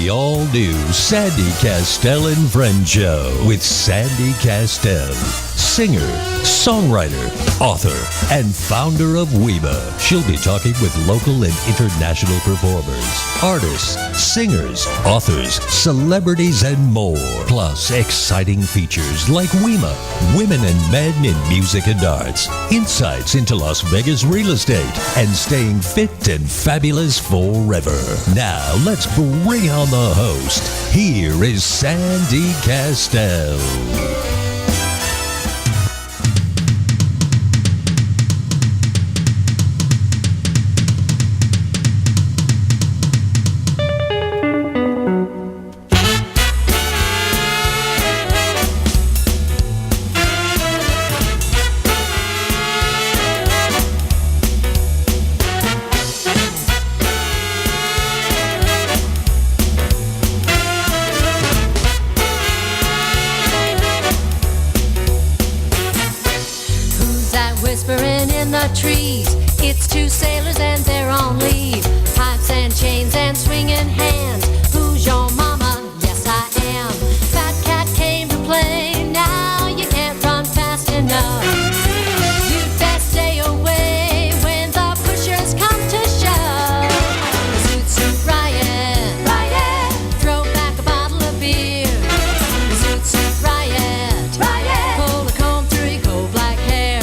the all-new Sandy Kastel and Friends Show with Sandy Kastel, singer, songwriter, author, and founder of Weeba. She'll be talking with local and international performers, artists, singers, authors, celebrities, and more. Plus, exciting features like Weema, Women and Men in Music and Arts, insights into Las Vegas real estate, and staying fit and fabulous forever. Now, let's bring on the host. Here is Sandy Kastel. Whispering in the trees, it's two sailors and they're on leave. Pipes and chains and swinging hands. Who's your mama? Yes, I am. Fat cat came to play. Now you can't run fast enough. You'd best stay away when the pushers come to shove. Zoot suit riot, riot. Throw back a bottle of beer. Zoot suit riot, riot. Pull a comb through your coal black hair.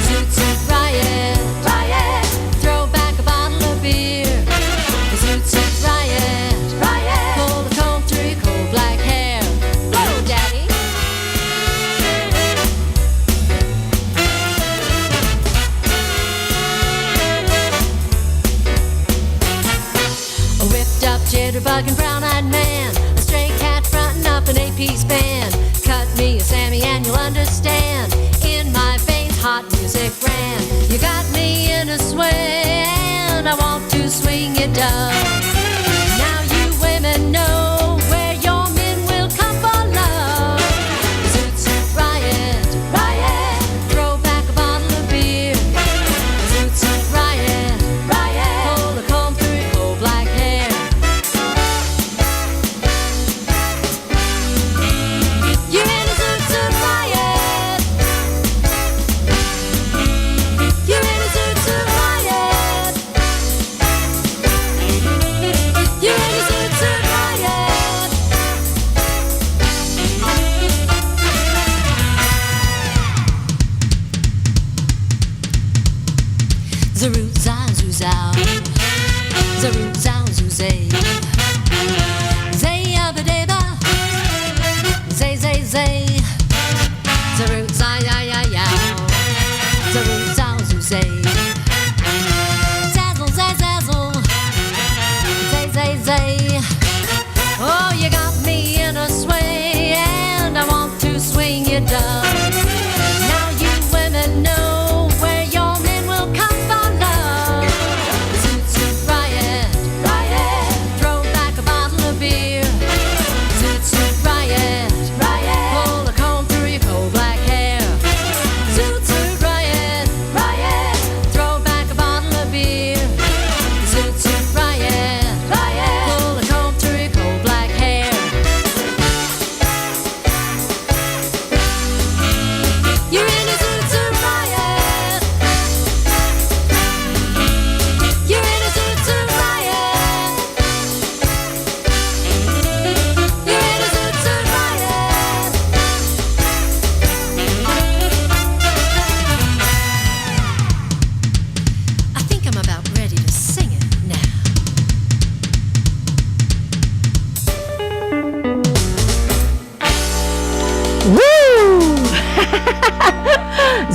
Zoot suit riot, riot. Throw back a bottle of beer. Zoot suit riot, riot. Pull a comb through your coal black hair. Whoa, daddy. A whipped up jitterbug and brown-eyed man, a stray cat frontin' up an eight-piece band. Cut me a Sammy and you'll understand. In my veins, hot music ran. You got me in a sway and I want to swing you down. Now you women know where your men will come for love. Zoot suit riot, riot. Throw back a bottle of beer. Zoot suit riot, riot. Pull a comb through your coal black hair. You're in a zoot suit riot. You're in a zoot suit riot. You're in a zoot suit riot. Zaroot zah zoo zow. Zaroot zow zoo zay. Zay yabba dabba. Zay zay zay. Zaroot zah ya ya ya. Zaroot zow zoo zay. Zazzle zay zazzle. Zay zay zay. Oh, you got me in a sway and I want to swing you down. Now you women know where your men will come for love. Zoot suit riot, riot. Throw back a bottle of beer. Zoot suit riot, riot. Pull a comb through your coal black hair. Zoot suit riot, riot. Throw back a bottle of beer. Zoot suit riot, riot. Pull a comb through your coal black hair. You're in a zoot suit riot. You're in a zoot suit riot. You're in a zoot suit riot. I think I'm about ready to sing it now. Woo!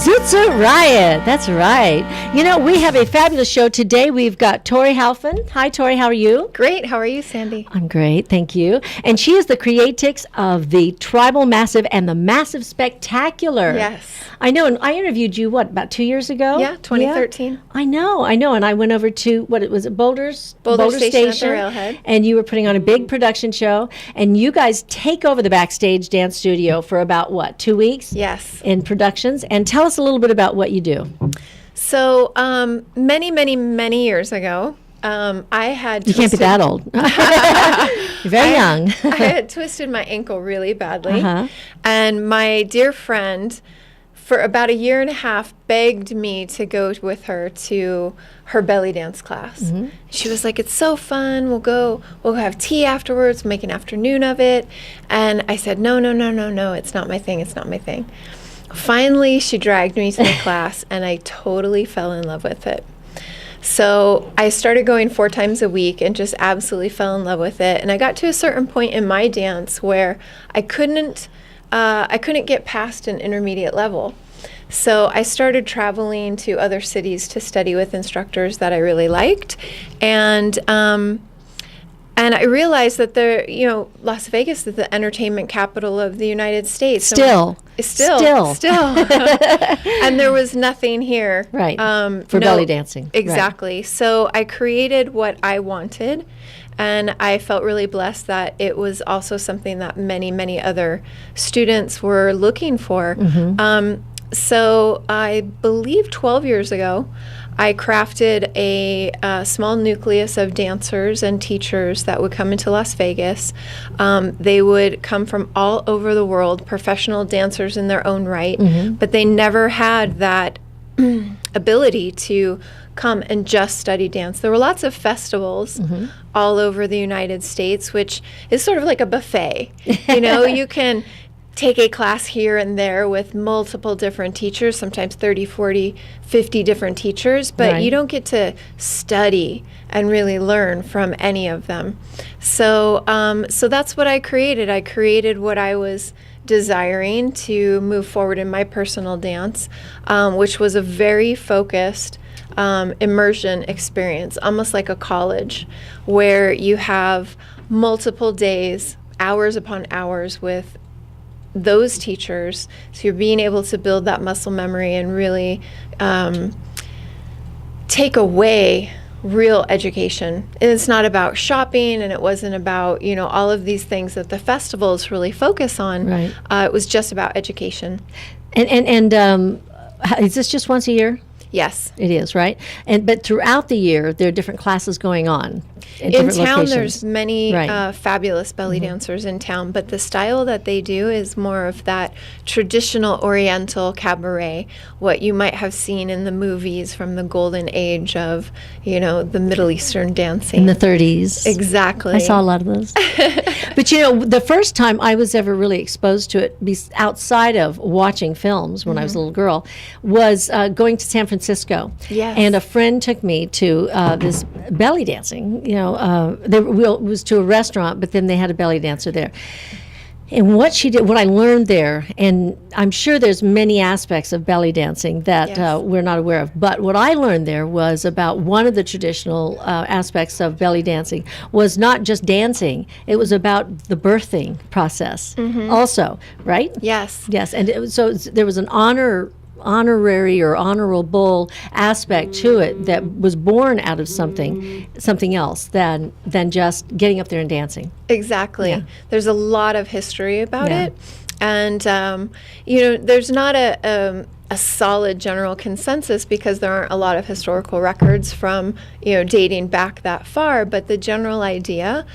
Zoot Suit Riot. That's right. You know, we have a fabulous show today. We've got Tori Halfin. Hi, Tori. How are you? Great. How are you, Sandy? I'm great. Thank you. And she is the creatix of the Tribal Massive and the Massive Spectacular. Yes. I know. And I interviewed you, about 2 years ago? Yeah, 2013. Yeah. I know. And I went over to, was it, Boulder Station at the Railhead. And you were putting on a big production show. And you guys take over the backstage dance studio for about, 2 weeks? Yes. In productions. And tell us a little bit about what you do. So many, many, many years ago, I had You can't be that old. You're very young. I had twisted my ankle really badly. Uh-huh. And my dear friend, for about a year and a half, begged me to go with her to her belly dance class. Mm-hmm. She was like, it's so fun. We'll go have tea afterwards, make an afternoon of it. And I said, no, it's not my thing. It's not my thing. Finally, she dragged me to the class, and I totally fell in love with it. So I started going 4 times a week and just absolutely fell in love with it. And I got to a certain point in my dance where I couldn't get past an intermediate level. So I started traveling to other cities to study with instructors that I really liked. And I realized that Las Vegas is the entertainment capital of the United States. Still. And there was nothing here. Right. For belly dancing. Exactly. Right. So I created what I wanted, and I felt really blessed that it was also something that many, many other students were looking for. Mm-hmm. So I believe 12 years ago, I crafted a small nucleus of dancers and teachers that would come into Las Vegas. They would come from all over the world, professional dancers in their own right, but they never had that ability to come and just study dance. There were lots of festivals all over the United States, which is sort of like a buffet. You can take a class here and there with multiple different teachers, sometimes 30, 40, 50 different teachers, but you don't get to study and really learn from any of them. So that's what I created. I created what I was desiring to move forward in my personal dance, which was a very focused immersion experience, almost like a college, where you have multiple days, hours upon hours with those teachers. So you're being able to build that muscle memory and really take away real education. And it's not about shopping, and it wasn't about all of these things that the festivals really focus on. Right. It was just about education. And is this just once a year? Yes. It is, right? But throughout the year, there are different classes going on in In different town, locations. there's many Right. fabulous belly dancers in town, but the style that they do is more of that traditional Oriental cabaret, what you might have seen in the movies from the golden age of, the Middle Eastern dancing. In the 30s. Exactly. I saw a lot of those. But the first time I was ever really exposed to it, outside of watching films when I was a little girl, was going to San Francisco. Yes. And a friend took me to this belly dancing. It was to a restaurant, but then they had a belly dancer there. And what she did, what I learned there, and I'm sure there's many aspects of belly dancing that Yes. we're not aware of, but what I learned there was about one of the traditional aspects of belly dancing was not just dancing, it was about the birthing process also, right? Yes. Yes, and there was an honorary or honorable aspect to it that was born out of something else than just getting up there and dancing. Exactly. Yeah. There's a lot of history about Yeah. it. And, there's not a solid general consensus because there aren't a lot of historical records from, dating back that far. But the general idea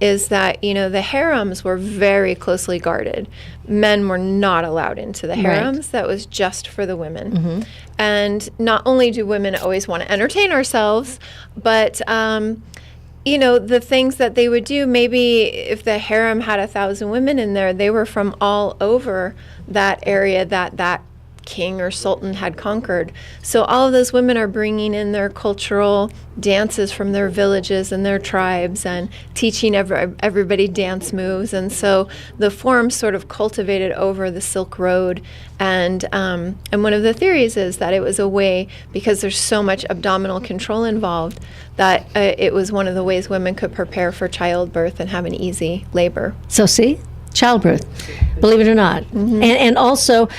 is that, the harems were very closely guarded. Men were not allowed into the harems. Right. That was just for the women. And not only do women always want to entertain ourselves, but the things that they would do, maybe if the harem had 1,000 women in there, they were from all over that area that king or sultan had conquered. So all of those women are bringing in their cultural dances from their villages and their tribes and teaching everybody dance moves. And so the form sort of cultivated over the Silk Road. And one of the theories is that it was a way, because there's so much abdominal control involved, that it was one of the ways women could prepare for childbirth and have an easy labor. So see, childbirth, believe it or not, and also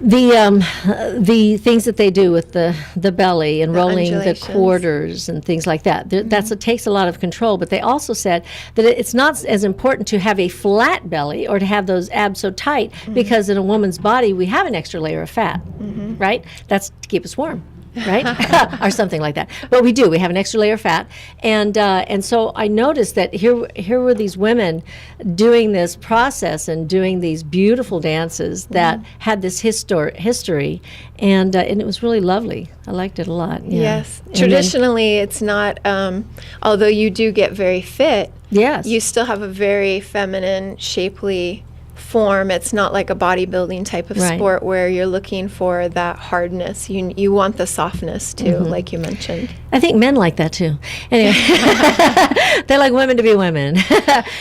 the things that they do with the belly and rolling the undulations. quarters and things like that. It takes a lot of control. But they also said that it's not as important to have a flat belly or to have those abs so tight because in a woman's body we have an extra layer of fat, right? That's to keep us warm. right? Or something like that. But we do. We have an extra layer of fat. And so I noticed that here were these women doing this process and doing these beautiful dances that had this history. And it was really lovely. I liked it a lot. Yeah. Yes. And Traditionally, it's not, although you do get very fit, yes. you still have a very feminine, shapely form. It's not like a bodybuilding type of Right. sport where you're looking for that hardness. You want the softness too, like you mentioned. I think men like that too. Anyway, they like women to be women.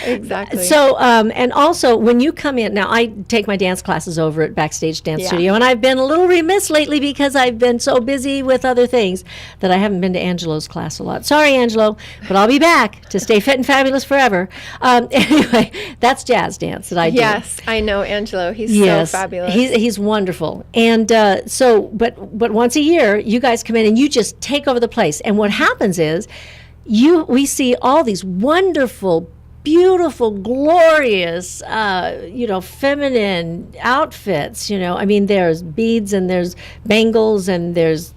Exactly. So, and also when you come in, now I take my dance classes over at Backstage Dance Yeah. Studio, and I've been a little remiss lately because I've been so busy with other things that I haven't been to Angelo's class a lot. Sorry, Angelo, but I'll be back to stay fit and fabulous forever. Anyway, that's jazz dance that I do. Yes, I know Angelo. He's Yes, so fabulous. he's wonderful. And but once a year, you guys come in and you just take over the place. And what happens is, we see all these wonderful, beautiful, glorious, feminine outfits. I mean, there's beads and there's bangles and there's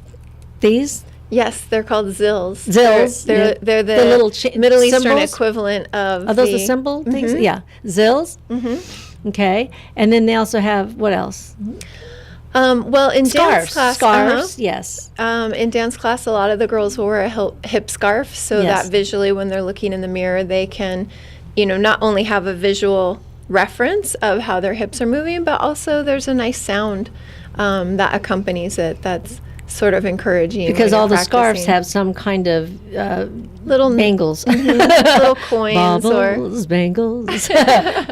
these. Yes, they're called zills. Zills, They're yeah. the The little Middle Eastern symbols? equivalent of Are those the the symbol things? Yeah, zills. Mm-hmm. Okay, and then they also have what else? Well, in dance Scarves. class, Scarves. Yes. in dance class, a lot of the girls will wear a hip scarf, so Yes. that visually, when they're looking in the mirror, they can, not only have a visual reference of how their hips are moving, but also there's a nice sound that accompanies it. That's sort of encouraging Because when all you're the scarves practicing. have some kind of little bangles. little coins or Baubles, bangles,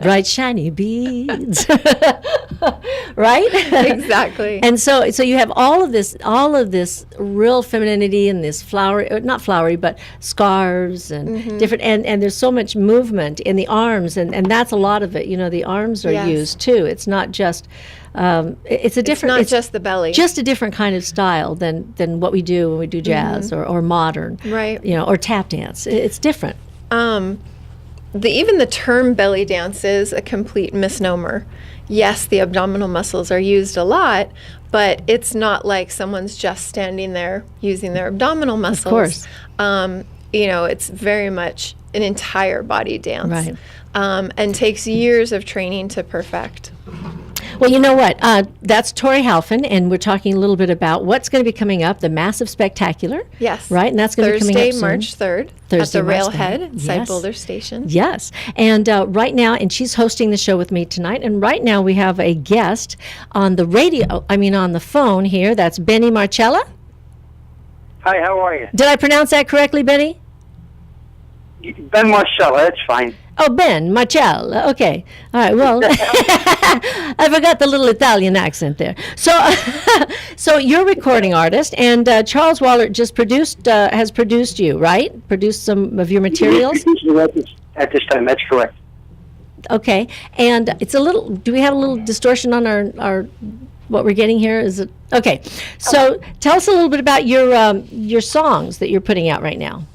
bright shiny beads, right? exactly. And so you have all of this real femininity and this not flowery, but scarves and different, and there's so much movement in the arms, and that's a lot of it. The arms are Yes. used too. It's not just, it's a different, It's not just the belly. just a different kind of style than what we do when we do jazz or modern, Right. or tap dance. It's different. Even the term belly dance is a complete misnomer. Yes, the abdominal muscles are used a lot, but it's not like someone's just standing there using their abdominal muscles. course. It's very much an entire body dance. Right. And takes years of training to perfect. Well, you know what? That's Tori Halfin, and we're talking a little bit about what's going to be coming up, the Massive Spectacular. Yes. Right? And that's going to be coming Thursday, up soon. March 3rd Thursday, at the March 3rd. Railhead inside Yes. Boulder Station. Yes. And right now, and she's hosting the show with me tonight, and right now we have a guest on the on the phone here. That's Benny Marcella. Hi, how are you? Did I pronounce that correctly, Benny? Ben Marcella, that's fine. Oh, Ben Marcella. Okay. All right. Well, I forgot the little Italian accent there. So, so you're a recording artist, and Charles Waller just has produced you, right? Produced some of your materials. At this time, that's correct. Okay. And it's a little. Do we have a little distortion on our what we're getting here? Is it okay? So tell us a little bit about your songs that you're putting out right now.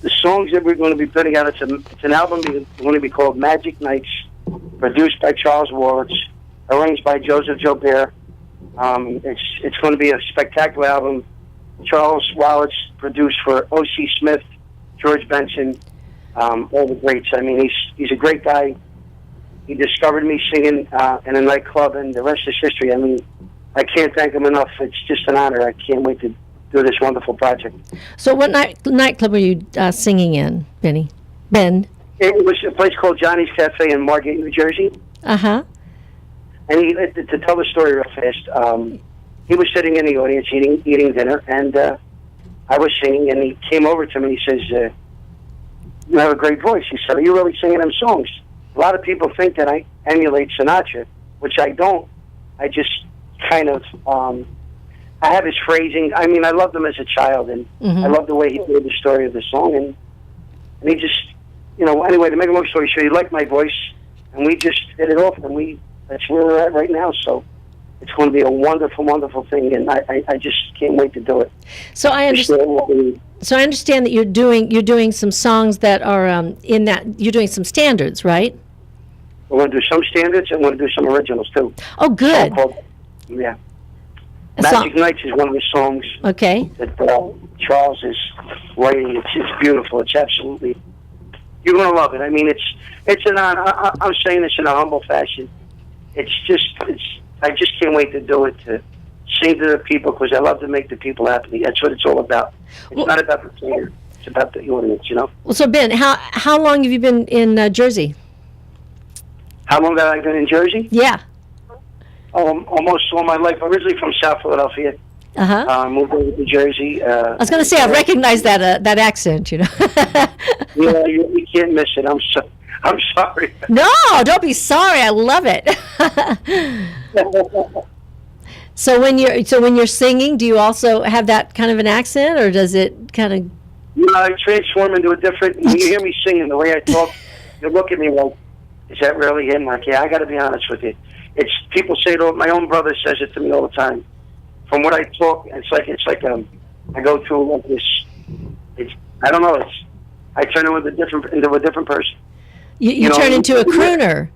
The songs that we're going to be putting out, it's an album going to be called Magic Nights, produced by Charles Waller, arranged by Joseph Joubert. It's going to be a spectacular album. Charles Waller produced for O.C. Smith, George Benson, all the greats. I mean, he's a great guy. He discovered me singing in a nightclub, and the rest is history. I mean, I can't thank him enough. It's just an honor. I can't wait to do this wonderful project. So what nightclub are you singing in, Benny? Ben? It was a place called Johnny's Cafe in Margate, New Jersey. Uh-huh. And to tell the story real fast, he was sitting in the audience eating dinner, and I was singing, and he came over to me and he says, you have a great voice. He said, are you really singing them songs? A lot of people think that I emulate Sinatra, which I don't. I just kind of... I have his phrasing. I mean, I loved him as a child, and I love the way he told the story of the song. And he just, anyway, to make a long story short, he liked my voice, and we just hit it off, and that's where we're at right now. So it's going to be a wonderful, wonderful thing, and I just can't wait to do it. So I understand. So I understand that you're doing some songs that are in that you're doing some standards, right? We're going to do some standards, and we're going to do some originals too. Oh, good. Yeah. Magic Nights is one of the songs Okay. that Charles is writing. It's beautiful. It's absolutely, you're going to love it. I mean, I'm saying this in a humble fashion. I just can't wait to do it, to sing to the people, because I love to make the people happy. That's what it's all about. It's not about the singer. It's about the audience, you know? Well, so Ben, how long have you been in Jersey? How long have I been in Jersey? Yeah. Almost all my life. Originally from South Philadelphia. Uh-huh. Moved over to Jersey. I was going to say, I recognize that accent, you know. Yeah, you can't miss it. I'm sorry. No, don't be sorry. I love it. So when you're singing, do you also have that kind of an accent, or does it kind of? I transform into a different. When you hear me singing, the way I talk, you look at me like, "Is that really him?" Like, yeah, I got to be honest with you. It's people say it. My own brother says it to me all the time. From what I talk, it's like I go through like this. I don't know. I turn into a different person. You turn into a crooner,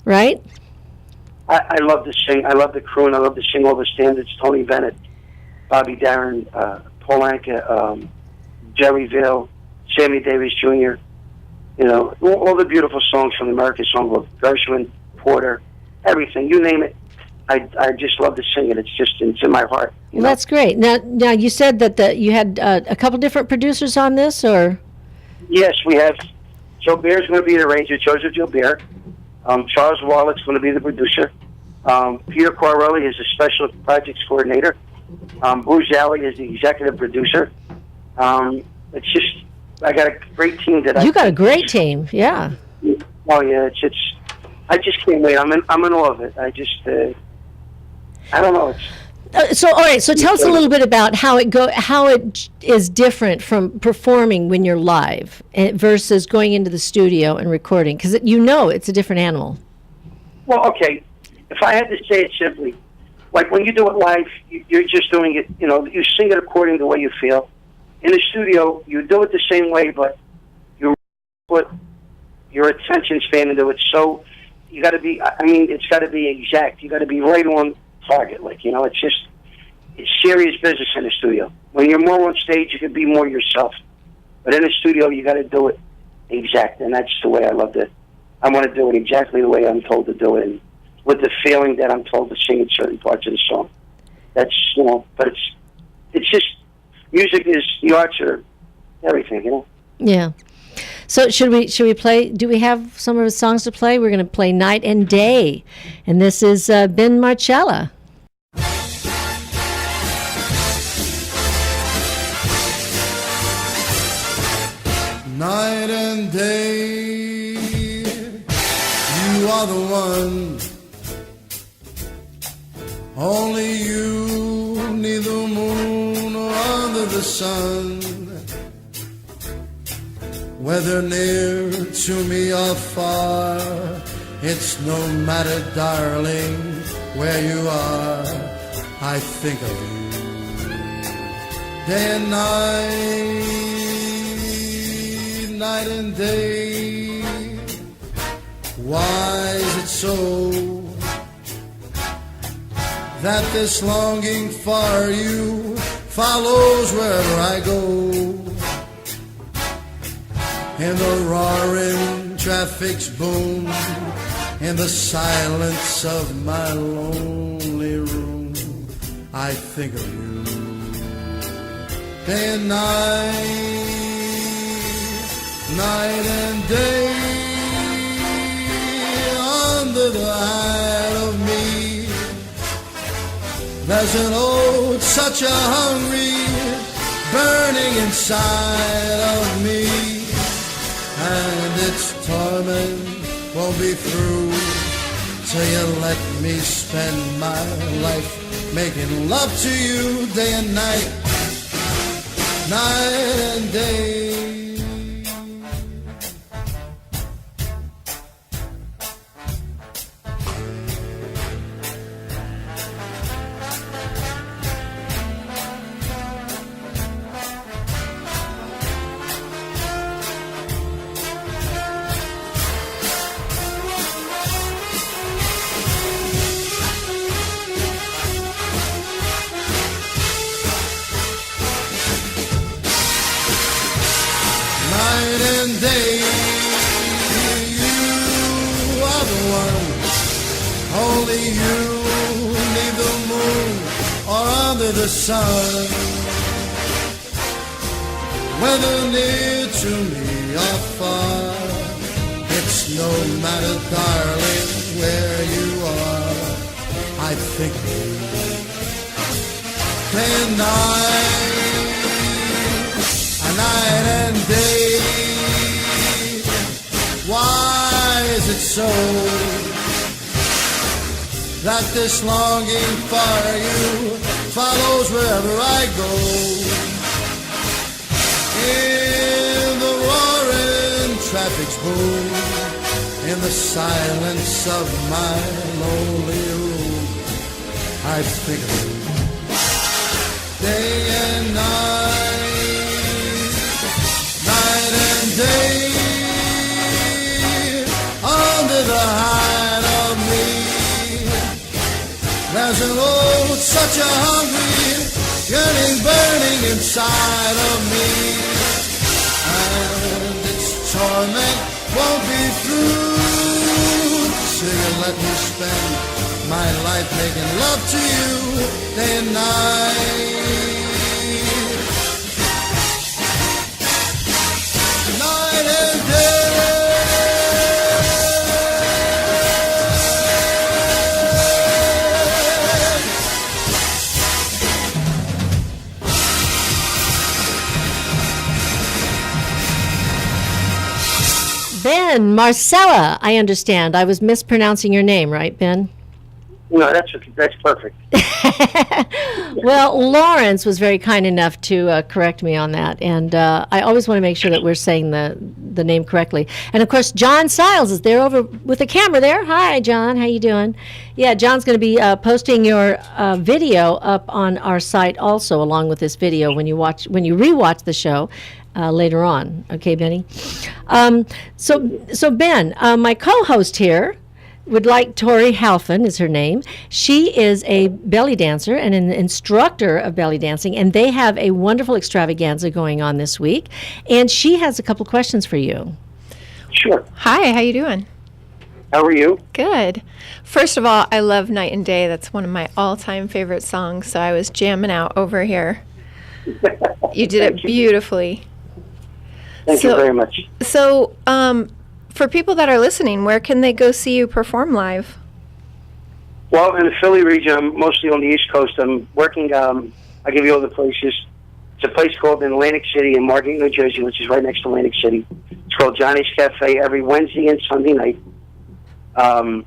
right? I love to sing. I love to croon. I love to sing all the standards. Tony Bennett, Bobby Darin, Paul Anka, Jerry Vale, Sammy Davis Jr. You know, all the beautiful songs from the American Songbook. Gershwin, Porter, everything. You name it. I just love to sing it. It's in my heart. Well, that's great. Now you said that you had a couple different producers on this, or? Yes, we have. Joe Bear's going to be the arranger. Joseph Joe Bear. Charles Warlick's going to be the producer. Peter Corelli is the special projects coordinator. Bruce Alley is the executive producer. It's just, I got a great team that You got a great team, yeah. Oh yeah, I just can't wait. I'm in awe of it. I don't know. All right. So tell us a little bit about how it is different from performing when you're live versus going into the studio and recording, because it's a different animal. Well, okay. If I had to say it simply, like when you do it live, you're just doing it. You know, you sing it according to the way you feel. In the studio, you do it the same way, but you put your attention span into it. So you got to be. I mean, it's got to be exact. You got to be right on target. Like, you know, it's serious business in the studio. When you're more on stage, you can be more yourself. But in the studio, you got to do it exact, and that's the way I love it. I want to do it exactly the way I'm told to do it, and with the feeling that I'm told to sing in certain parts of the song. That's, you know, but it's just, music is, the arts are everything, you know? Yeah. So should we play, do we have some of his songs to play? We're going to play Night and Day, and this is Ben Marcella. Night and day, you are the one. Only you, neither moon or under the sun. Whether near to me or far, it's no matter, darling, where you are. I think of you day and night and day. Why is it so that this longing for you follows wherever I go? In the roaring traffic's boom, in the silence of my lonely room, I think of you day and night and day. Under the hide of me, there's an old, such a hungry burning inside of me, and its torment won't be through till you let me spend my life making love to you day and night and day. only you need the moon or under the sun. Whether near to me or far, it's no matter, darling, where you are. I think of you day and night and day. Why is it so that this longing for you follows wherever I go? In the roaring traffic's boom, in the silence of my lonely room, I think of you day and night and day. Under the hide of me, there's an old, such a hungry yearning burning inside of me, and its torment won't be through till you let me spend my life making love to you day and night. Night and day. Ben, Marcella, I understand. I was mispronouncing your name, right, Ben? No, that's perfect. Well, Lawrence was very kind enough to correct me on that, and I always want to make sure that we're saying the name correctly. And of course, John Stiles is there over with the camera there. Hi, John. How you doing? Yeah, John's going to be posting your video up on our site also, along with this video when you rewatch the show. Later on. Okay, Benny? So Ben, my co-host here would like, Tori Halfin is her name. She is a belly dancer and an instructor of belly dancing, and they have a wonderful extravaganza going on this week. And she has a couple questions for you. Sure. Hi, how you doing? How are you? Good. First of all, I love Night and Day. That's one of my all-time favorite songs, so I was jamming out over here. You did it beautifully. Thank you very much. So, for people that are listening, where can they go see you perform live? Well, in the Philly region, I'm mostly on the East Coast. I'm working, I'll give you all the places. It's a place called Atlantic City in Margate, New Jersey, which is right next to Atlantic City. It's called Johnny's Cafe every Wednesday and Sunday night, 5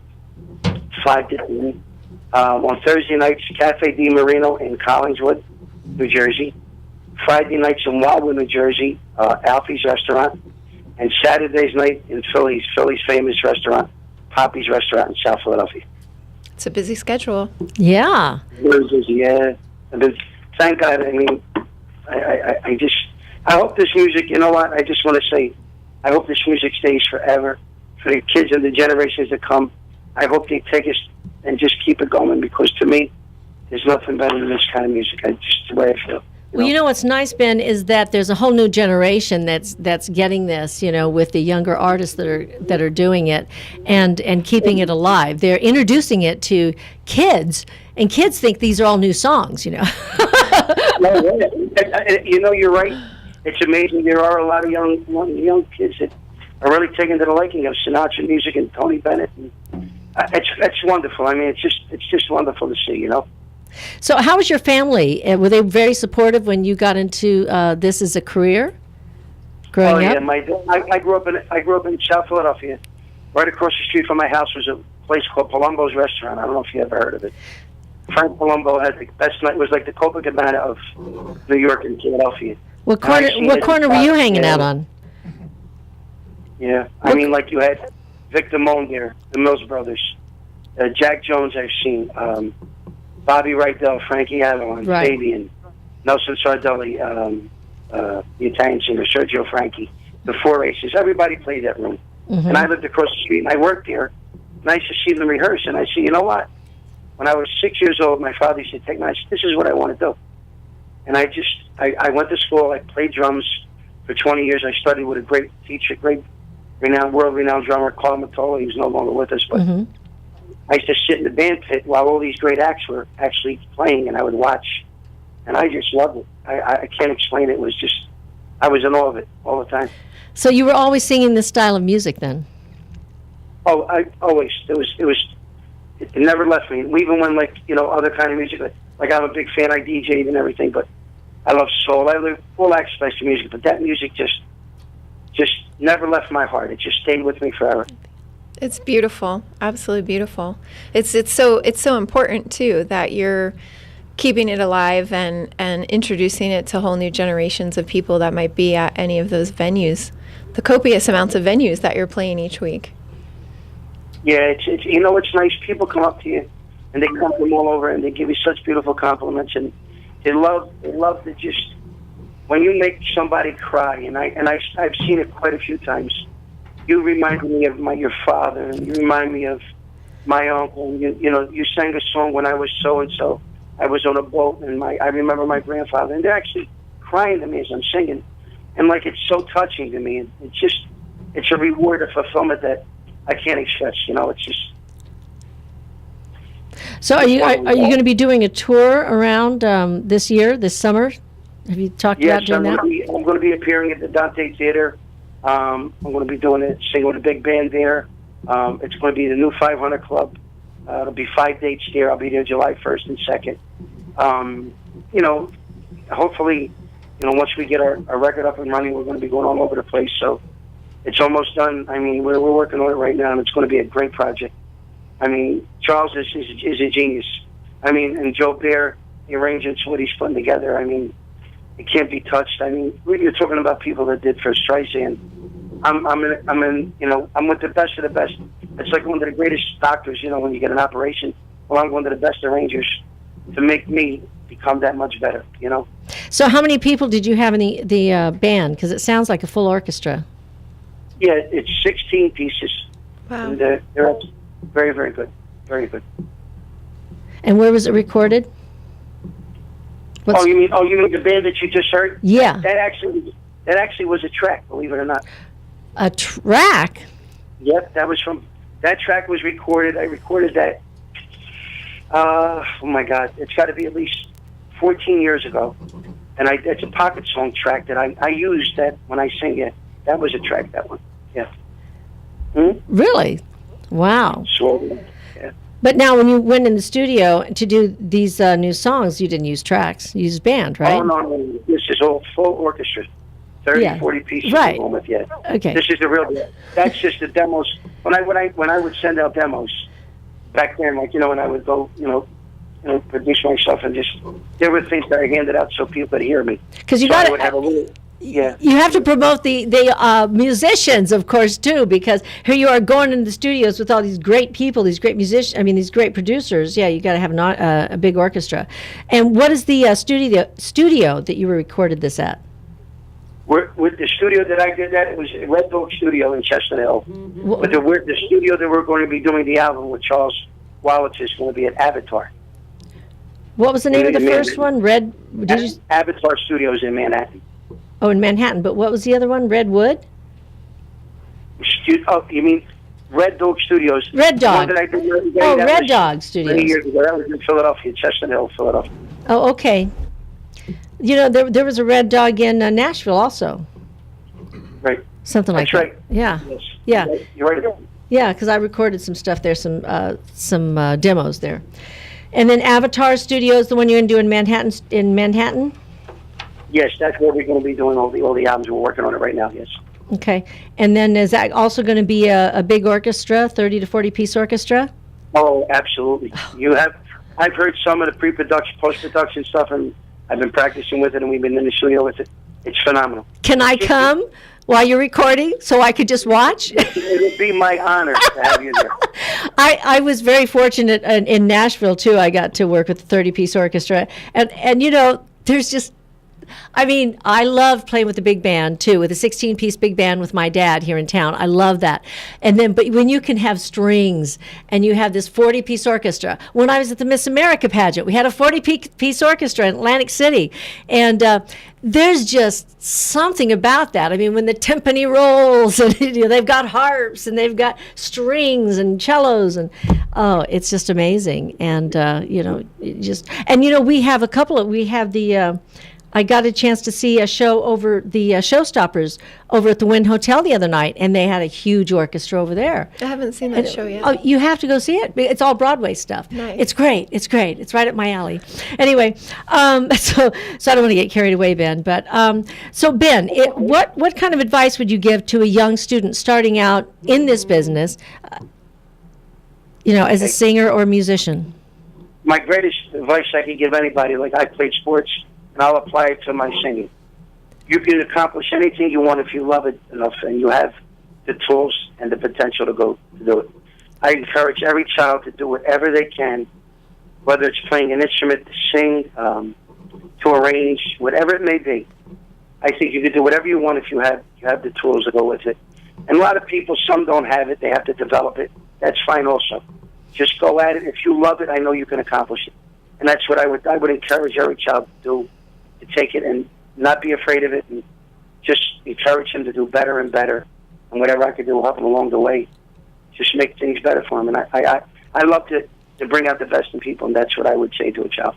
to 10. On Thursday nights, Cafe Di Marino in Collingswood, New Jersey. Friday nights in Wildwood, New Jersey, Alfie's Restaurant. And Saturday's night in Philly's famous restaurant, Poppy's Restaurant in South Philadelphia. It's a busy schedule. Yeah. Yeah. And thank God. I mean, I hope this music, you know what? I just want to say, I hope this music stays forever for the kids and the generations to come. I hope they take us and just keep it going, because to me, there's nothing better than this kind of music. Just the way I feel. Well, you know what's nice, Ben, is that there's a whole new generation that's getting this, with the younger artists that are doing it and keeping it alive. They're introducing it to kids, and kids think these are all new songs, No, you're right. It's amazing. There are a lot of young kids that are really taking to the liking of Sinatra music and Tony Bennett. And, it's wonderful. I mean, it's just wonderful to see, So how was your family? Were they very supportive when you got into this as a career growing up? I grew up in South Philadelphia. Right across the street from my house was a place called Palumbo's Restaurant. I don't know if you ever heard of it. Frank Palumbo had the best night. It was like the Copacabana of New York and Philadelphia. What corner were you hanging out on? Yeah, I mean, like you had Victor Moan here, the Mills Brothers, Jack Jones I've seen, Bobby Rydell, Frankie Avalon, Right. Fabian, Nelson Sardelli, the Italian singer, Sergio Franchi, the Four Aces. Everybody played that room. Mm-hmm. And I lived across the street, and I worked there. And I used to see them rehearse, and I said, you know what? When I was 6 years old, my father used to take me, I said, this is what I want to do. And I went to school, I played drums for 20 years. I studied with a great teacher, world-renowned drummer, Carl Matola. He's no longer with us, but I used to sit in the band pit while all these great acts were actually playing, and I would watch, and I just loved it. I can't explain it. It was just, I was in awe of it all the time. So you were always singing this style of music then? Oh, I always, it never left me. Even when, like, you know, other kind of music, like I'm a big fan, I DJ'd and everything, but I love soul. I love all aspects of music, but that music just never left my heart. It just stayed with me forever. It's beautiful, absolutely beautiful. It's so important too that you're keeping it alive and introducing it to whole new generations of people that might be at any of those venues, the copious amounts of venues that you're playing each week. Yeah, it's you know, it's nice. People come up to you, and they come from all over, and they give you such beautiful compliments, and they love to just, when you make somebody cry, and I've seen it quite a few times. You remind me of your father, and you remind me of my uncle. And you know, you sang a song when I was so and so. I was on a boat, and I remember my grandfather, and they're actually crying to me as I'm singing, and like it's so touching to me. And it's a reward, a fulfillment that I can't express. You know, it's just. So are you going to be doing a tour around this year, this summer? Have you talked about doing that? I'm going to be appearing at the Dante Theater. I'm going to be doing it, singing with a big band there. It's going to be the new 500 Club. It'll be 5 dates there. I'll be there July 1st and 2nd. You know, hopefully, you know, once we get our record up and running, we're going to be going all over the place. So it's almost done. I mean, we're working on it right now, and it's going to be a great project. I mean, Charles is a genius. I mean, and Joe Bear, the arrangements, what he's putting together, I mean, it can't be touched. I mean, you're talking about people that did for Streisand. I'm with the best of the best. It's like one of the greatest doctors, you know, when you get an operation. Well, I'm one of the best arrangers to make me become that much better, you know. So how many people did you have in the band? Because it sounds like a full orchestra. Yeah, it's 16 pieces. Wow. And they're very, very good. Very good. And where was it recorded? Oh, you mean the band that you just heard? Yeah. That actually was a track, believe it or not. A track? Yep, that track was recorded. I recorded that. Oh my God, it's got to be at least 14 years ago, and it's a pocket song track that I used that when I sing it. That was a track, that one. Yeah. Really? Wow. So, yeah. But now, when you went in the studio to do these new songs, you didn't use tracks. You used band, right? Oh, no. This is all full orchestra. 30, 40 pieces right. With, yeah. Okay. This is the real deal. That's just the demos. When I would send out demos back then, like, you know, when I would go, you know, produce myself, and just, there were things that I handed out so people could hear me. Because you got to. Yeah. You have to promote the musicians, of course, too, because here you are going into the studios with all these great people, these great musicians, these great producers. Yeah, you got to have a big orchestra. And what is the studio that you recorded this at? With the studio that I did that, it was Red Dog Studio in Chestnut Hill. Mm-hmm. But the studio that we're going to be doing the album with Charles Wallace is going to be at Avatar. What was the name of the first one? Avatar Studios in Manhattan. Oh, in Manhattan. But what was the other one? Redwood? You mean Red Dog Studios? Red Dog. Red Dog Studios. Many years ago. That was in Philadelphia, Chestnut Hill, Philadelphia. Oh, okay. You know, there was a Red Dog in Nashville also. Right. Something like that. That's right. Yeah. Yes. Yeah. You're right. Yeah, because I recorded some stuff there, some demos there. And then Avatar Studios, the one you're going to do in Manhattan? Yes, that's where we're going to be doing all the albums. We're working on it right now, yes. Okay. And then is that also going to be a big orchestra, 30 to 40-piece orchestra? Oh, absolutely. I've heard some of the pre-production, post-production stuff, and I've been practicing with it, and we've been in the studio with it. It's phenomenal. Can I come while you're recording so I could just watch? It would be my honor to have you there. I was very fortunate in Nashville, too. I got to work with the 30-piece orchestra. And you know, there's just I mean, I love playing with the big band too, with a 16-piece big band with my dad here in town. I love that. And then, but when you can have strings and you have this 40-piece orchestra. When I was at the Miss America pageant, we had a 40-piece orchestra in Atlantic City. And there's just something about that. I mean, when the timpani rolls and they've got harps and they've got strings and cellos and it's just amazing. And we have I got a chance to see a show over the Showstoppers over at the Wynn Hotel the other night, and they had a huge orchestra over there. I haven't seen that show yet. Oh, you have to go see it. It's all Broadway stuff. Nice. It's great. It's great. It's right up my alley. Anyway, so I don't want to get carried away, Ben. But so Ben, what kind of advice would you give to a young student starting out in this business, as a singer or musician? My greatest advice I could give anybody, like I played sports, and I'll apply it to my singing. You can accomplish anything you want if you love it enough and you have the tools and the potential to go to do it. I encourage every child to do whatever they can, whether it's playing an instrument, to sing, to arrange, whatever it may be. I think you can do whatever you want if you have the tools to go with it. And a lot of people, some don't have it, they have to develop it. That's fine also. Just go at it. If you love it, I know you can accomplish it. And that's what I would encourage every child to do, to take it and not be afraid of it, and just encourage him to do better and better. And whatever I could do, help him along the way, just make things better for him. And I love to bring out the best in people, and that's what I would say to a child.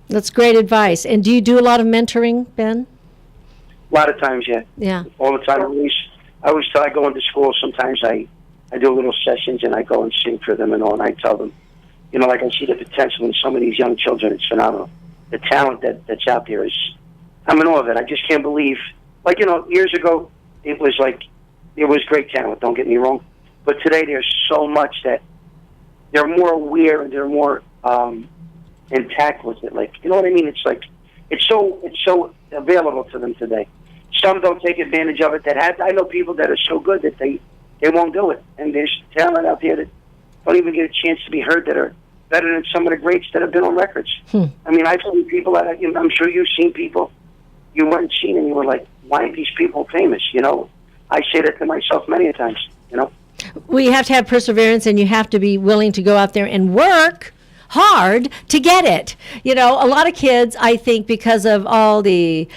That's great advice. And do you do a lot of mentoring, Ben? A lot of times, yeah. Yeah. All the time. I always tell I go into school, sometimes I do little sessions and I go and sing for them and all, and I tell them, like I see the potential in some of these young children. It's phenomenal. The talent that's out there I'm in awe of it. I just can't believe, years ago, it was great talent, don't get me wrong. But today there's so much that they're more aware and they're more intact with it. You know what I mean? It's so available to them today. Some don't take advantage of it. I know people that are so good that they won't do it. And there's talent out there that don't even get a chance to be heard, that are better than some of the greats that have been on records. I mean, I've seen people that I'm sure you've seen people you weren't seen, and you were like, why aren't these people famous? I say that to myself many times. Well, you have to have perseverance, and you have to be willing to go out there and work hard to get it. A lot of kids, I think, because of all the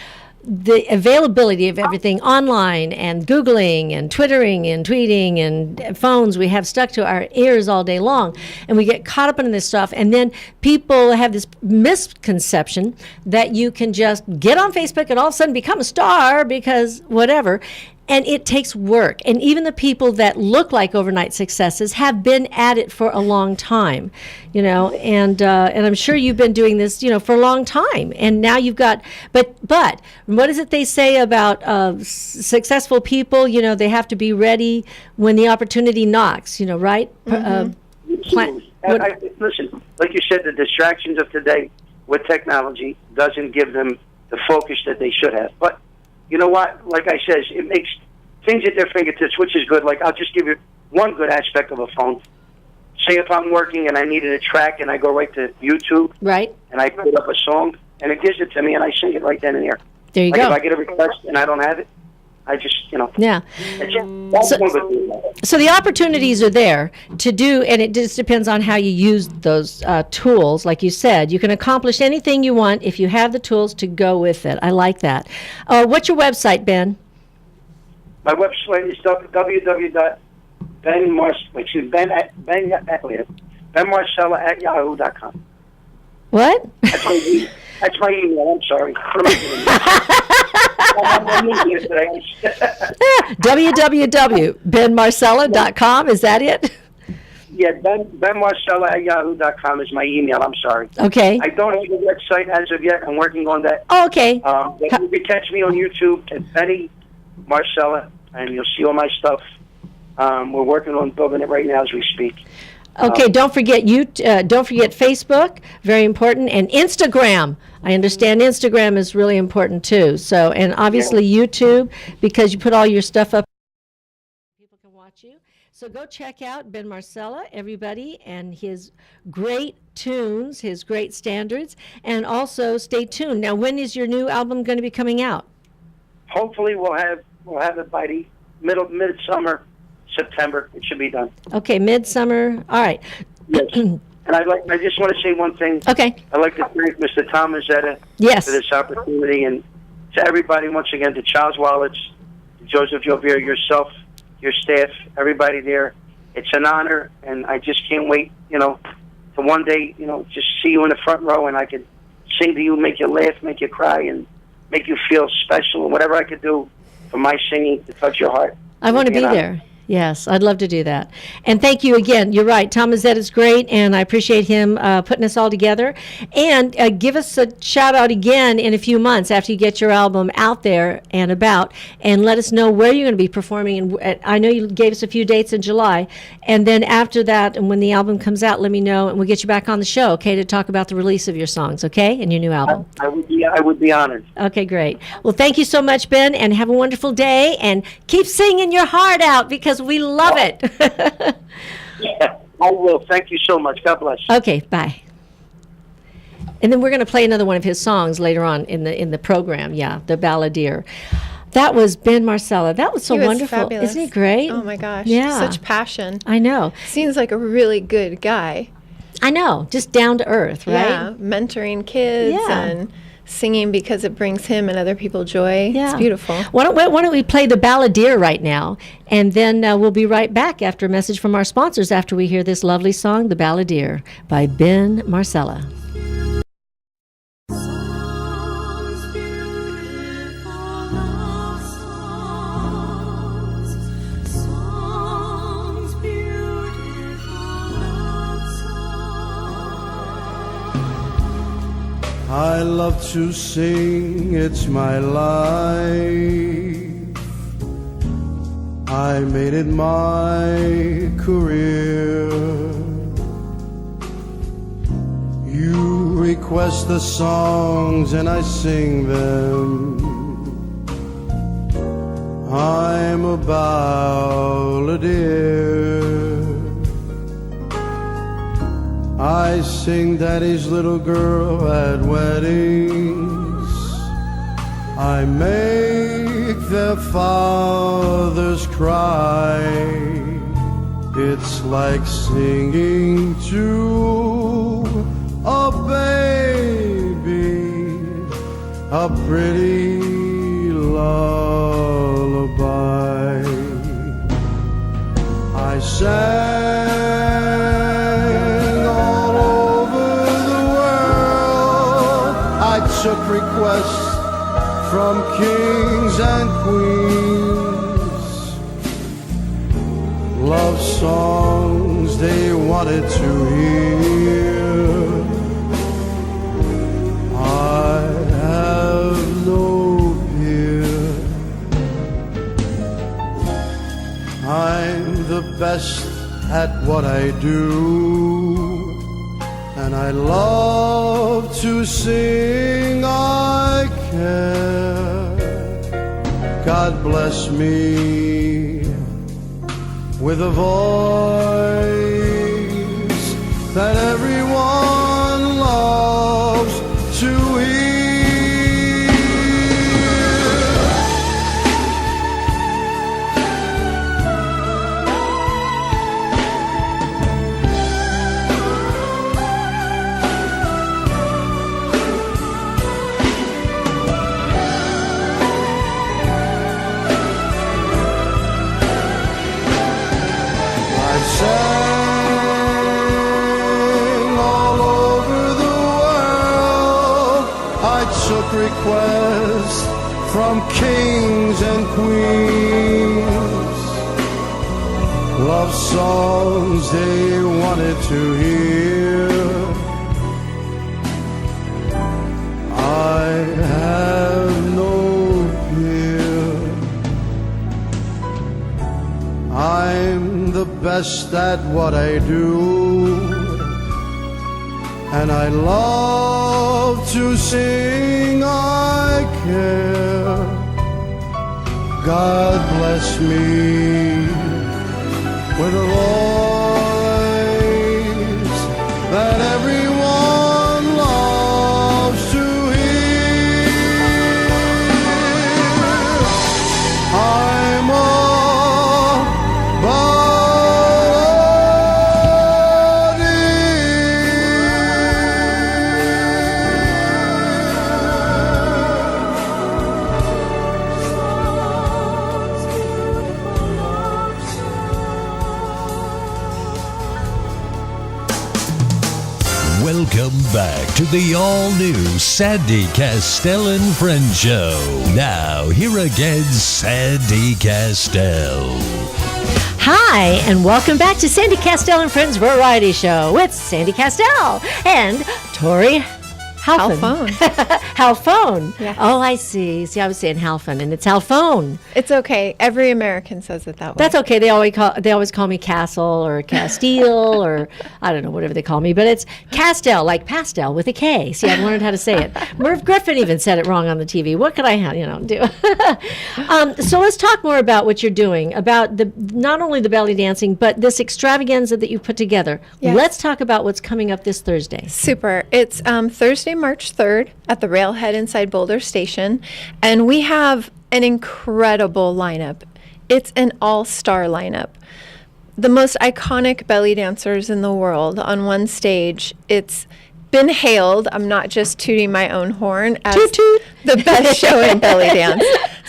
availability of everything online and Googling and Twittering and tweeting and phones we have stuck to our ears all day long, and we get caught up in this stuff, and then people have this misconception that you can just get on Facebook and all of a sudden become a star because whatever. And it takes work. And even the people that look like overnight successes have been at it for a long time, and I'm sure you've been doing this, for a long time. And now you've got, but what is it they say about successful people? They have to be ready when the opportunity knocks, right? Mm-hmm. Listen, like you said, the distractions of today with technology doesn't give them the focus that they should have. But you know what? Like I said, it makes things at their fingertips, which is good. I'll just give you one good aspect of a phone. Say if I'm working and I needed a track, and I go right to YouTube, right, and I put up a song, and it gives it to me, and I sing it right then and there. There you go. If I get a request and I don't have it, I just, Yeah. So the opportunities are there to do, and it just depends on how you use those tools. Like you said, you can accomplish anything you want if you have the tools to go with it. I like that. What's your website, Ben? My website is benmarcella@yahoo.com. What? That's my email. I'm sorry. www.benmarcella.com, is that it? Yeah, benmarcella@yahoo.com is my email. I'm sorry. Okay. I don't have a website as of yet. I'm working on that. Oh, okay. But you can catch me on YouTube at Benny Marcella, and you'll see all my stuff. We're working on building it right now as we speak. Okay, don't forget Facebook, very important, and Instagram. I understand Instagram is really important too. So, and obviously YouTube, because you put all your stuff up, people can watch you. So go check out Ben Marcella, everybody, and his great tunes, his great standards, and also stay tuned. Now, when is your new album going to be coming out? Hopefully, we'll have it by the midsummer, September. It should be done. Okay, midsummer. All right. Yes. And I just want to say one thing. Okay. I'd like to thank Mr. Tom Mazzetta Yes. for this opportunity, and to everybody, once again, to Charles Wallach, to Joseph Jovier, yourself, your staff, everybody there. It's an honor, and I just can't wait, to one day, just see you in the front row, and I could sing to you, make you laugh, make you cry, and make you feel special, and whatever I could do for my singing to touch your heart. I want to be there. Yes, I'd love to do that. And thank you again. You're right. Tom Mazzetta is great, and I appreciate him putting us all together. And give us a shout out again in a few months after you get your album out there and about, and let us know where you're going to be performing. And I know you gave us a few dates in July. And then after that, and when the album comes out, let me know, and we'll get you back on the show, okay, to talk about the release of your songs, okay, and your new album. I would be honored. Okay, great. Well, thank you so much, Ben, and have a wonderful day. And keep singing your heart out, because we love it. Yeah, I will. Thank you so much. God bless. Okay, bye. And then we're going to play another one of his songs later on in the program. Yeah, the Balladeer. That was Ben Marcella. That was so He was wonderful. fabulous. Isn't he great? Oh my gosh. Yeah. Such passion. I know. Seems like a really good guy. I know. Just down to earth, right? Yeah. Mentoring kids Yeah. and singing because it brings him and other people joy. Yeah. It's beautiful. Why don't we play the Balladeer right now, and then we'll be right back after a message from our sponsors after we hear this lovely song, The Balladeer, by Ben Marcella. I love to sing, it's my life. I made it my career. You request the songs and I sing them. I'm a balladeer. I sing daddy's little girl at weddings. I make their fathers cry. It's like singing to a baby a pretty lullaby. I sang all over the world. I took requests from kings and queens, love songs they wanted to hear. I have no peer. I'm the best at what I do, and I love to sing. I care. God bless me with a voice that everyone loves to hear. Requests from kings and queens, love songs they wanted to hear. I have no peer. I'm the best at what I do, and I love to sing. I care. God bless me with a voice that everyone loves to hear. I'm a Welcome back to the all-new Sandy Kastel and Friends Show. Now, here again, Sandy Kastel. Hi, and welcome back to Sandy Kastel and Friends Variety Show with Sandy Kastel and Tori Halfon. Halfon. Yes. Oh, I see. See, I was saying Halfon, and it's Halfon. It's okay. Every American says it that way. That's okay. They always call me Castle or Castile or I don't know, whatever they call me. But it's Kastel, like pastel with a K. See, I've learned how to say it. Merv Griffin even said it wrong on the TV. What could I, do? So let's talk more about what you're doing, about not only the belly dancing, but this extravaganza that you put together. Yes. Let's talk about what's coming up this Thursday. Super. It's Thursday, March 3rd at the Railhead inside Boulder Station. And we have an incredible lineup. It's an all-star lineup. The most iconic belly dancers in the world on one stage. It's been hailed, I'm not just tooting my own horn, as Toot toot. the best show in belly dance.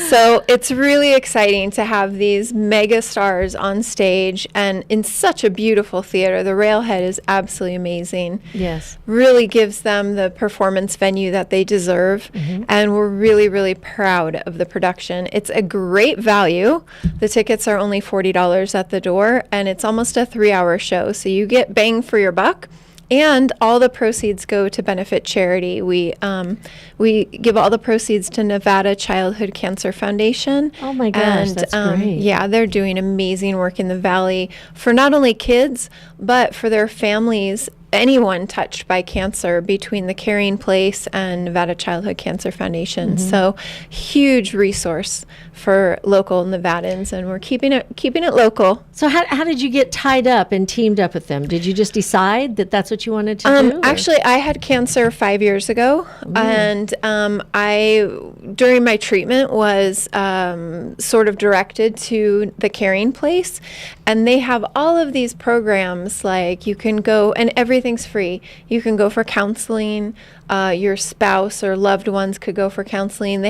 So it's really exciting to have these mega stars on stage and in such a beautiful theater. The Railhead is absolutely amazing. Yes. Really gives them the performance venue that they deserve. And we're really, really proud of the production. It's a great value. The tickets are only $40 at the door, and it's almost a 3-hour show. So you get bang for your buck. And all the proceeds go to benefit charity. We give all the proceeds to Nevada Childhood Cancer Foundation. Oh my gosh, that's great. Yeah, they're doing amazing work in the Valley for not only kids, but for their families, anyone touched by cancer, between the Caring Place and Nevada Childhood Cancer Foundation. So huge resource for local Nevadans, and we're keeping it local. So how did you get tied up and teamed up with them? Did you just decide that that's what you wanted to do? or- Actually, I had cancer 5 years ago, and I, during my treatment, was sort of directed to the Caring Place, and they have all of these programs, like you can go, and everything's free. You can go for counseling. Your spouse or loved ones could go for counseling.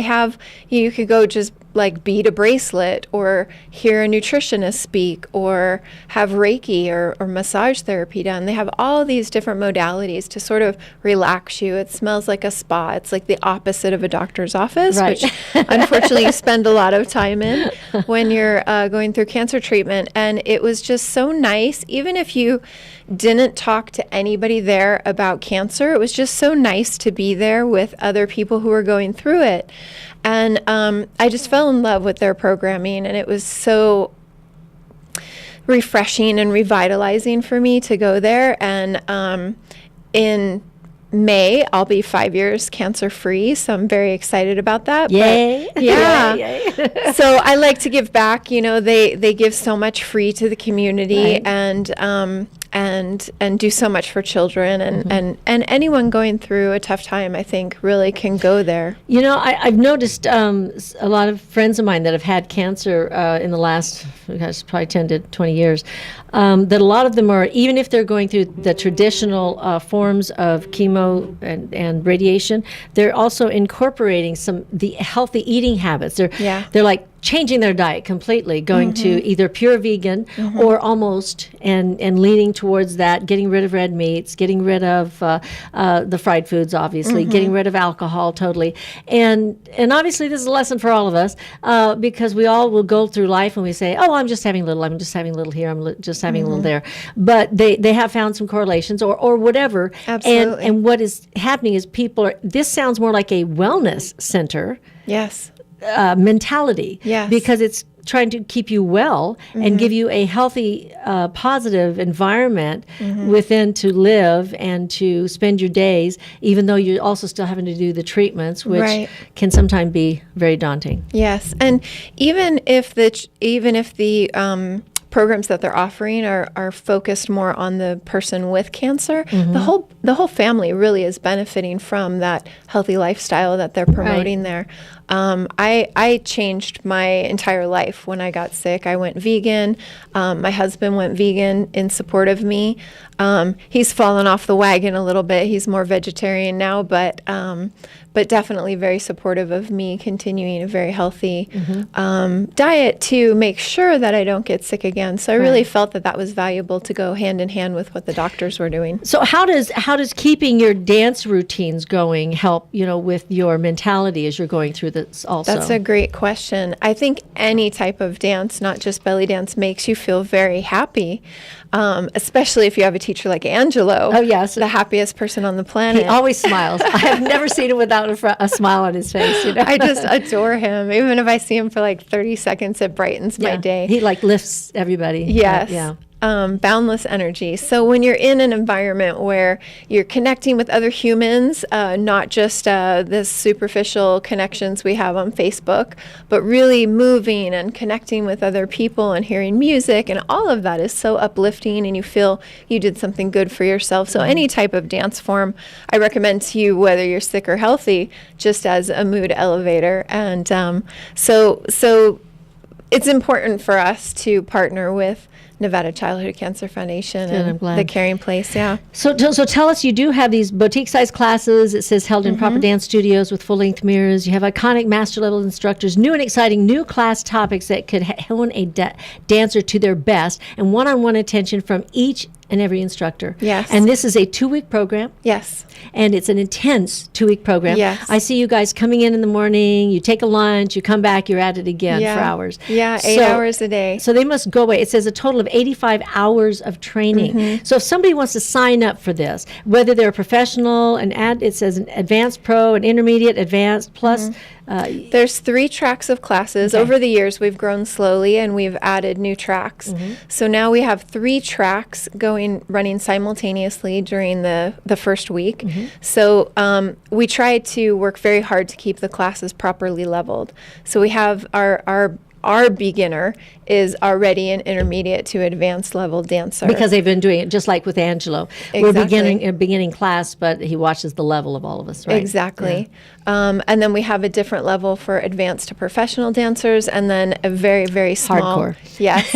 You could go just like bead a bracelet or hear a nutritionist speak or have Reiki or massage therapy done. They have all these different modalities to sort of relax you. It smells like a spa. It's like the opposite of a doctor's office, Right. which unfortunately you spend a lot of time in when you're going through cancer treatment. And it was just so nice. Even if you didn't talk to anybody there about cancer, it was just so nice to be there with other people who were going through it. And I just fell in love with their programming, and it was so refreshing and revitalizing for me to go there. And in May, I'll be 5 years cancer-free, so I'm very excited about that. Yay. But, yeah. Yay. So I like to give back. You know, they give so much free to the community, Right. and do so much for children, and anyone going through a tough time, I think, really can go there. You know, I've noticed a lot of friends of mine that have had cancer in the last, probably 10 to 20 years, that a lot of them are, even if they're going through the traditional forms of chemo and radiation, they're also incorporating the healthy eating habits. They're like changing their diet completely, going to either pure vegan or almost, and leaning towards that, getting rid of red meats, getting rid of the fried foods, obviously, getting rid of alcohol totally. And obviously this is a lesson for all of us, because we all will go through life and we say, oh, I'm just having a little here, I'm just having a little there. But they have found some correlations or whatever. Absolutely. And what is happening is this sounds more like a wellness center Yes. mentality. Yes. Because it's trying to keep you well and give you a healthy, positive environment within to live and to spend your days, even though you're also still having to do the treatments, which Right. can sometimes be very daunting. Yes, and even if the programs that they're offering are focused more on the person with cancer. The whole family really is benefiting from that healthy lifestyle that they're promoting there. I changed my entire life when I got sick. I went vegan. My husband went vegan in support of me. He's fallen off the wagon a little bit. He's more vegetarian now, but definitely very supportive of me continuing a very healthy diet to make sure that I don't get sick again. So I really felt that was valuable to go hand in hand with what the doctors were doing. So how does keeping your dance routines going help, with your mentality as you're going through this also? That's a great question. I think any type of dance, not just belly dance, makes you feel very happy, especially if you have a teacher like Angelo. Oh, yes. The happiest person on the planet. He always smiles. I have never seen him without a smile on his face. I just adore him. Even if I see him for like 30 seconds, it brightens my day. He lifts everybody. Yes. Yeah. Boundless energy. So when you're in an environment where you're connecting with other humans, not just the superficial connections we have on Facebook, but really moving and connecting with other people and hearing music, and all of that is so uplifting, and you feel you did something good for yourself. So any type of dance form I recommend to you, whether you're sick or healthy, just as a mood elevator. And so it's important for us to partner with Nevada Childhood Cancer Foundation and the Caring Place, So tell us, you do have these boutique-sized classes. It says held in proper dance studios with full-length mirrors. You have iconic master-level instructors, new and exciting new class topics that could hone a dancer to their best, and one-on-one attention from each and every instructor. Yes. And this is a 2-week program. Yes. And it's an intense 2-week program. Yes. I see you guys coming in the morning, you take a lunch, you come back, you're at it again for hours. Yeah, 8 hours a day. So they must go away. It says a total of 85 hours of training. So if somebody wants to sign up for this, whether they're a professional, it says an advanced pro, an intermediate, advanced, plus. There's 3 tracks of classes. Okay. Over the years, we've grown slowly and we've added new tracks. So now we have 3 tracks running simultaneously during the first week. So we try to work very hard to keep the classes properly leveled. So we have our beginner is already an intermediate to advanced level dancer. Because they've been doing it just like with Angelo. Exactly. We're beginning a beginning class, but he watches the level of all of us, right? Exactly. And then we have a different level for advanced to professional dancers, and then a very, very small, hardcore. Yes,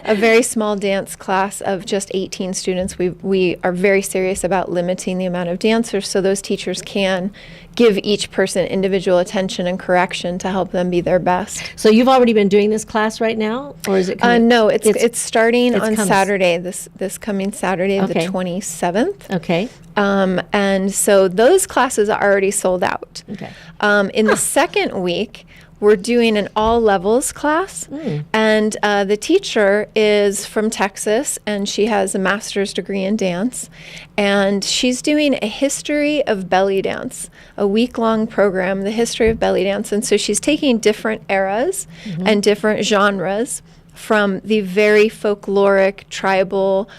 a very small dance class of just 18 students. We are very serious about limiting the amount of dancers so those teachers can give each person individual attention and correction to help them be their best. So you've already been doing this class right now, or is it coming? No, it's starting on coming. Saturday, this coming Saturday, the Okay. 27th. Okay. And so those classes are already sold out. Okay. In the second week, we're doing an all levels class, and the teacher is from Texas, and she has a master's degree in dance, and she's doing a history of belly dance, a week-long program, the history of belly dance, and so she's taking different eras and different genres from the very folkloric, tribal,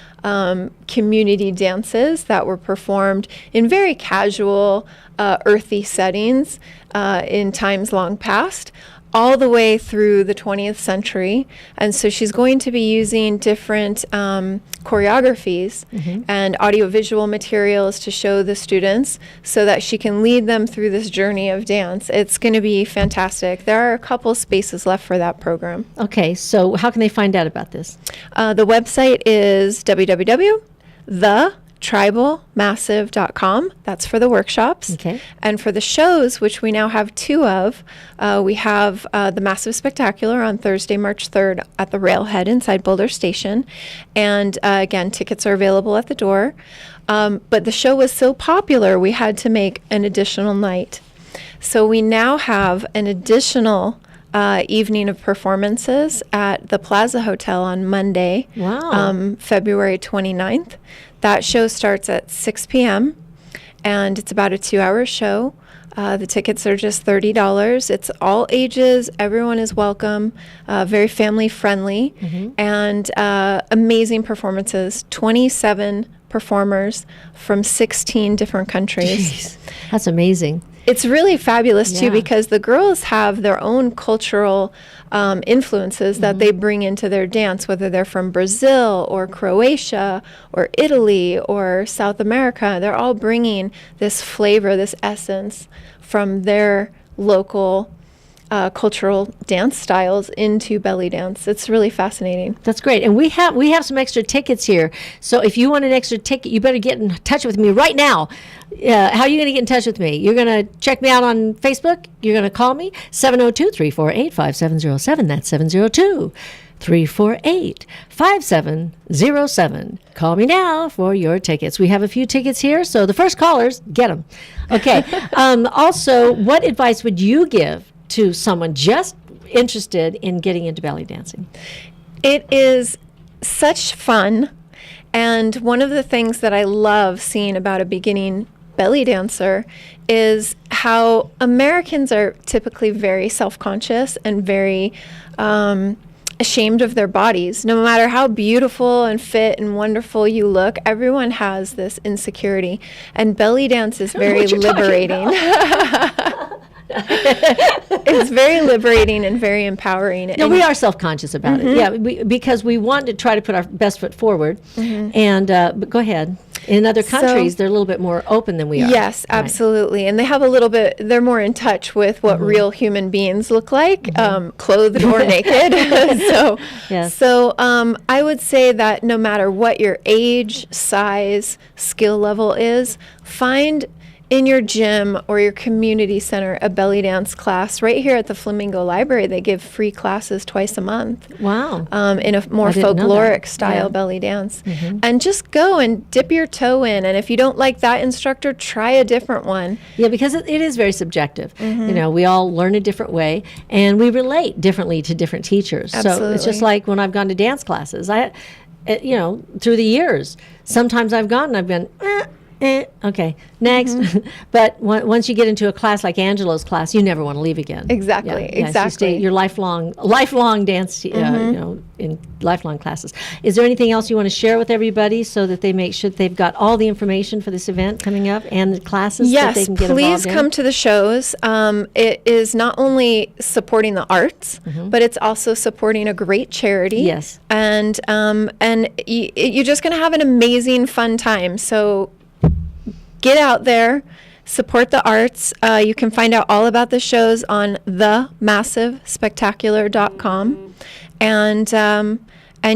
community dances that were performed in very casual, earthy settings in times long past, all the way through the 20th century. And so she's going to be using different choreographies and audiovisual materials to show the students so that she can lead them through this journey of dance. It's going to be fantastic. There are a couple spaces left for that program. Okay, so how can they find out about this? The website is www.thetribalmassive.com. That's for the workshops. Okay. And for the shows, which we now have 2 of, we have the Massive Spectacular on Thursday, March 3rd at the Railhead inside Boulder Station. And again, tickets are available at the door. But the show was so popular, we had to make an additional night. So we now have an additional evening of performances at the Plaza Hotel on Monday, February 29th. That show starts at 6 p.m. and it's about a 2-hour show. The tickets are just $30. It's all ages. Everyone is welcome. Very family friendly, and amazing performances. 27 performers from 16 different countries. Jeez, that's amazing. It's really fabulous too, Yeah. because the girls have their own cultural influences that they bring into their dance, whether they're from Brazil or Croatia or Italy or South America. They're all bringing this flavor, this essence from their local cultural dance styles into belly dance. It's really fascinating. That's great. And we have some extra tickets here. So if you want an extra ticket, you better get in touch with me right now. How are you going to get in touch with me? You're going to check me out on Facebook. You're going to call me 702-348-5707. That's 702-348-5707. Call me now for your tickets. We have a few tickets here, so the first callers, get them. Okay. Also, what advice would you give to someone just interested in getting into belly dancing? It is such fun. And one of the things that I love seeing about a beginning belly dancer is how Americans are typically very self-conscious and very ashamed of their bodies. No matter how beautiful and fit and wonderful you look, everyone has this insecurity. And belly dance is very liberating. It's very liberating and very empowering. No, we are self-conscious about it. Yeah, because we want to try to put our best foot forward. And but go ahead. In other countries, they're a little bit more open than we are. Yes, absolutely. And they have a little bit, they're more in touch with what real human beings look like, clothed or naked. So I would say that no matter what your age, size, skill level is, find in your gym or your community center a belly dance class. Right here at the Flamingo Library, they give free classes twice a month. Wow. In a more I didn't know folkloric that. style Yeah. belly dance. And just go and dip your toe in. And if you don't like that instructor, try a different one. Yeah, because it is very subjective. You know, we all learn a different way, and we relate differently to different teachers. So it's Absolutely. just like when I've gone to dance classes. You know, through the years, sometimes I've gone and I've been, okay, next. But once you get into a class like Angelo's class, you never want to leave again. Exactly, Yes, you exactly. stay your lifelong dance, you know, in lifelong classes. Is there anything else you want to share with everybody so that they make sure they've got all the information for this event coming up and the classes that they Yes, can get please involved in? come to the shows. It is not only supporting the arts, but it's also supporting a great charity. Yes. And you're just going to have an amazing, fun time. So get out there, support the arts. You can find out all about the shows on themassivespectacular.com. And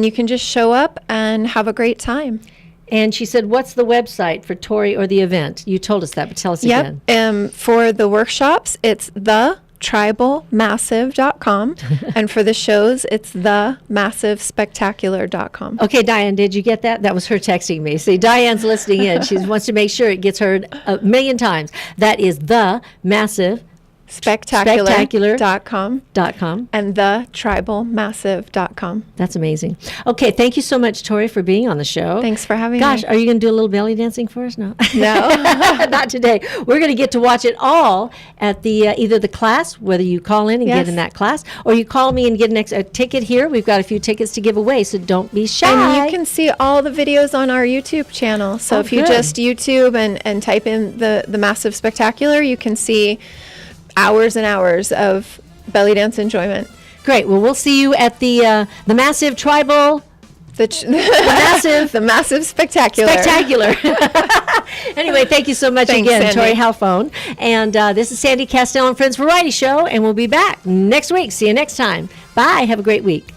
you can just show up and have a great time. And she said, what's the website for Tori or the event? You told us that, but tell us again. For the workshops, it's thetribalmassive.com. And for the shows, it's themassivespectacular.com. Okay, Diane, did you get that? That was her texting me. See, Diane's listening in. She wants to make sure it gets heard a million times. That is Spectacular.com .com. and thetribalmassive.com. That's amazing. Okay, thank you so much, Tori, for being on the show. Thanks for having Gosh, me. are you going to do a little belly dancing for us? No. No. Not today. We're going to get to watch it all at the either the class, whether you call in and get Yes. in that class, or you call me and get a ticket here. We've got a few tickets to give away, so don't be shy. And you can see all the videos on our YouTube channel. So Oh, if you good. just YouTube and type in the Massive Spectacular, you can see hours and hours of belly dance enjoyment. Great. Well, we'll see you at the Massive Tribal The Massive Spectacular. Spectacular. Anyway, thank you so much Thanks, again, Sandy. Tori Halfone. And this is Sandy Kastel and Friends Variety Show, and we'll be back next week. See you next time. Bye. Have a great week.